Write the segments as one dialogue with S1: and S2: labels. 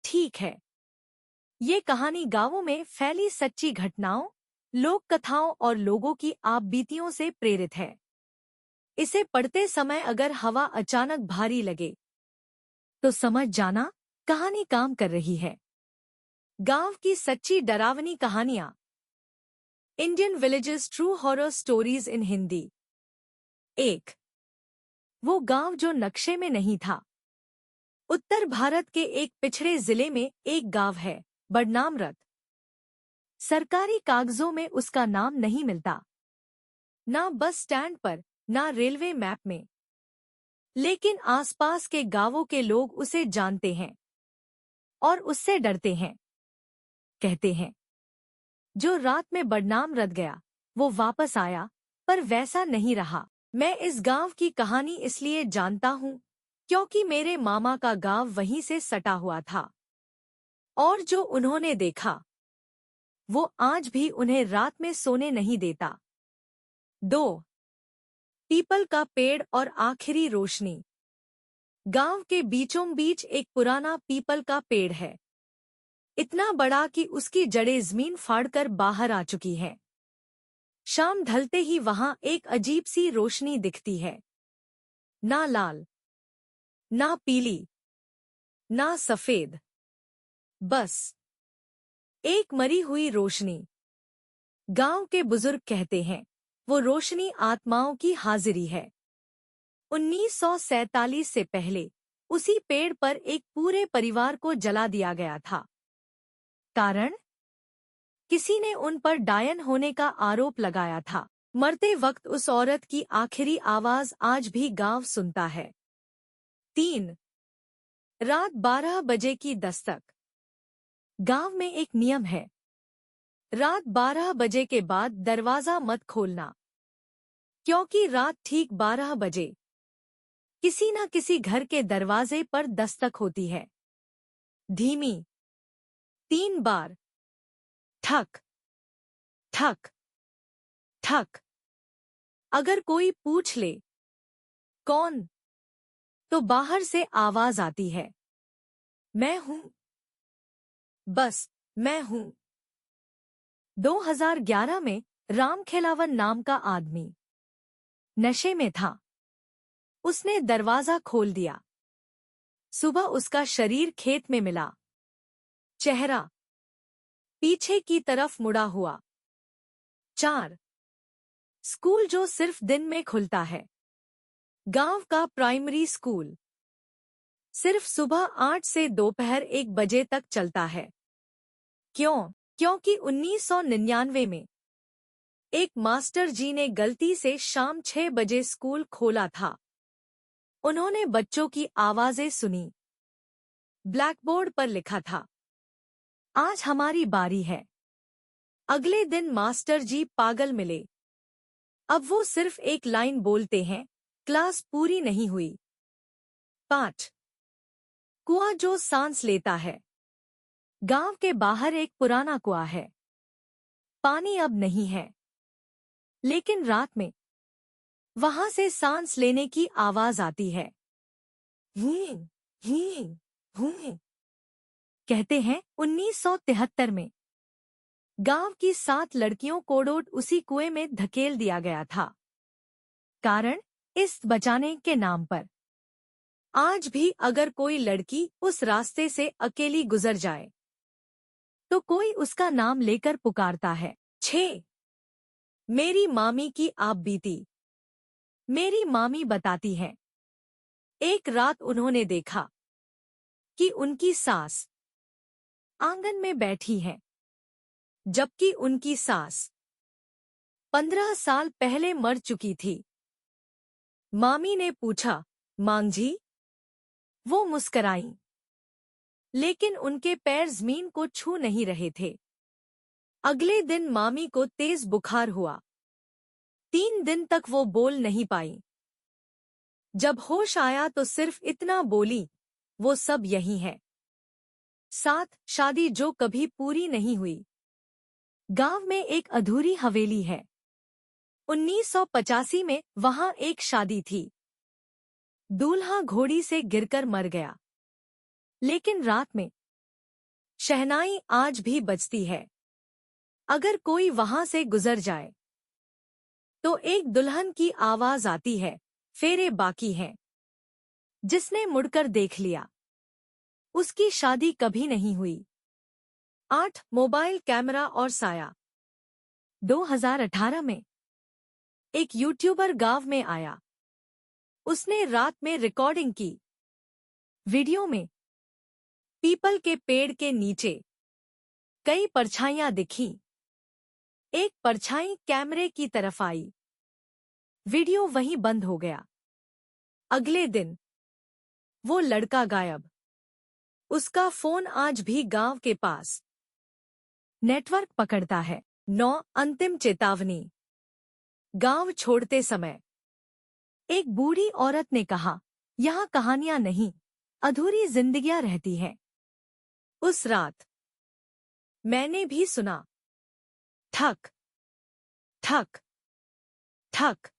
S1: ठीक है। ये कहानी गांवों में फैली सच्ची घटनाओं, लोक कथाओं और लोगों की आपबीतियों से प्रेरित है। इसे पढ़ते समय अगर हवा अचानक भारी लगे तो समझ जाना कहानी काम कर रही है। गांव की सच्ची डरावनी कहानियां। Indian villages true horror stories in Hindi. 1। वो गांव जो नक्शे में नहीं था। उत्तर भारत के एक पिछड़े जिले में एक गांव है, बडनामरत। सरकारी कागजों में उसका नाम नहीं मिलता, ना बस स्टैंड पर, ना रेलवे मैप में। लेकिन आसपास के गांवों के लोग उसे जानते हैं और उससे डरते हैं। कहते हैं, जो रात में बडनामरत गया वो वापस आया, पर वैसा नहीं रहा। मैं इस गांव की कहानी इसलिए जानता हूँ क्योंकि मेरे मामा का गांव वहीं से सटा हुआ था, और जो उन्होंने देखा वो आज भी उन्हें रात में सोने नहीं देता। 2। पीपल का पेड़ और आखिरी रोशनी। गांव के बीचों बीच एक पुराना पीपल का पेड़ है, इतना बड़ा कि उसकी जड़ें जमीन फाड़कर बाहर आ चुकी हैं। शाम ढलते ही वहां एक अजीब सी रोशनी दिखती है, ना लाल, ना पीली, ना सफेद, बस एक मरी हुई रोशनी। गांव के बुजुर्ग कहते हैं, वो रोशनी आत्माओं की हाजिरी है। 1947 से पहले उसी पेड़ पर एक पूरे परिवार को जला दिया गया था। कारण? किसी ने उन पर डायन होने का आरोप लगाया था। मरते वक्त उस औरत की आखिरी आवाज आज भी गांव सुनता है। 3। रात 12 बजे की दस्तक। गांव में एक नियम है, रात 12 बजे के बाद दरवाजा मत खोलना, क्योंकि रात ठीक 12 बजे किसी न किसी घर के दरवाजे पर दस्तक होती है। धीमी, 3 बार, ठक ठक ठक। अगर कोई पूछ ले कौन, तो बाहर से आवाज आती है, मैं हूं, बस मैं हूं। 2011 में रामखेलावन नाम का आदमी नशे में था। उसने दरवाजा खोल दिया। सुबह उसका शरीर खेत में मिला, चेहरा पीछे की तरफ मुड़ा हुआ। 4। स्कूल जो सिर्फ दिन में खुलता है। गांव का प्राइमरी स्कूल सिर्फ सुबह 8 से दोपहर 1 बजे तक चलता है। क्यों? क्योंकि 1999 में एक मास्टर जी ने गलती से शाम 6 बजे स्कूल खोला था। उन्होंने बच्चों की आवाजें सुनी। ब्लैकबोर्ड पर लिखा था, आज हमारी बारी है। अगले दिन मास्टर जी पागल मिले। अब वो सिर्फ एक लाइन बोलते हैं, क्लास पूरी नहीं हुई। 5। कुआं जो सांस लेता है। गांव के बाहर एक पुराना कुआं है। पानी अब नहीं है, लेकिन रात में वहां से सांस लेने की आवाज आती है। हूं, हूं, हूं। कहते हैं 1973 में गांव की 7 लड़कियों को डोट उसी कुएं में धकेल दिया गया था। कारण? इस बचाने के नाम पर। आज भी अगर कोई लड़की उस रास्ते से अकेली गुजर जाए तो कोई उसका नाम लेकर पुकारता है। 6। मेरी मामी की आप बीती। मेरी मामी बताती हैं, एक रात उन्होंने देखा कि उनकी सास आंगन में बैठी है, जबकि उनकी सास 15 साल पहले मर चुकी थी। मामी ने पूछा, मांझी? वो मुस्कराई, लेकिन उनके पैर जमीन को छू नहीं रहे थे। अगले दिन मामी को तेज बुखार हुआ। 3 दिन तक वो बोल नहीं पाई। जब होश आया तो सिर्फ इतना बोली, वो सब यही है। 7। शादी जो कभी पूरी नहीं हुई। गांव में एक अधूरी हवेली है। 1985 में वहां एक शादी थी। दूल्हा घोड़ी से गिरकर मर गया, लेकिन रात में शहनाई आज भी बजती है। अगर कोई वहां से गुजर जाए तो एक दुल्हन की आवाज आती है, फेरे बाकी हैं। जिसने मुड़कर देख लिया उसकी शादी कभी नहीं हुई। 8 मोबाइल कैमरा और साया। 2018 में एक यूट्यूबर गांव में आया। उसने रात में रिकॉर्डिंग की। वीडियो में पीपल के पेड़ के नीचे कई परछाइयां दिखीं। एक परछाई कैमरे की तरफ आई। वीडियो वहीं बंद हो गया। अगले दिन वो लड़का गायब। उसका फोन आज भी गांव के पास नेटवर्क पकड़ता है। 9 अंतिम चेतावनी। गांव छोड़ते समय एक बूढ़ी औरत ने कहा, यहाँ कहानियां नहीं, अधूरी जिंदगियां रहती हैं। उस रात मैंने भी सुना, ठक ठक ठक।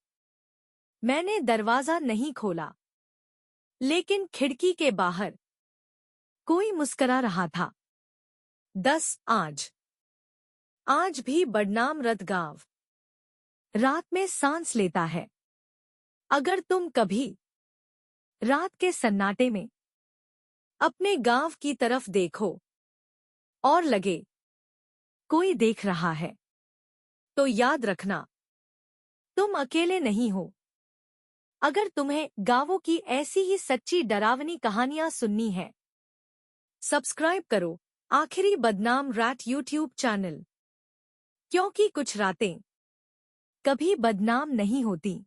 S1: मैंने दरवाजा नहीं खोला, लेकिन खिड़की के बाहर कोई मुस्करा रहा था। 10 आज भी बदनाम गांव रात में सांस लेता है। अगर तुम कभी रात के सन्नाटे में अपने गांव की तरफ देखो और लगे कोई देख रहा है, तो याद रखना तुम अकेले नहीं हो। अगर तुम्हें गांवों की ऐसी ही सच्ची डरावनी कहानियां सुननी है, सब्सक्राइब करो आखिरी बदनाम रैट यूट्यूब चैनल, क्योंकि कुछ रातें कभी बदनाम नहीं होती।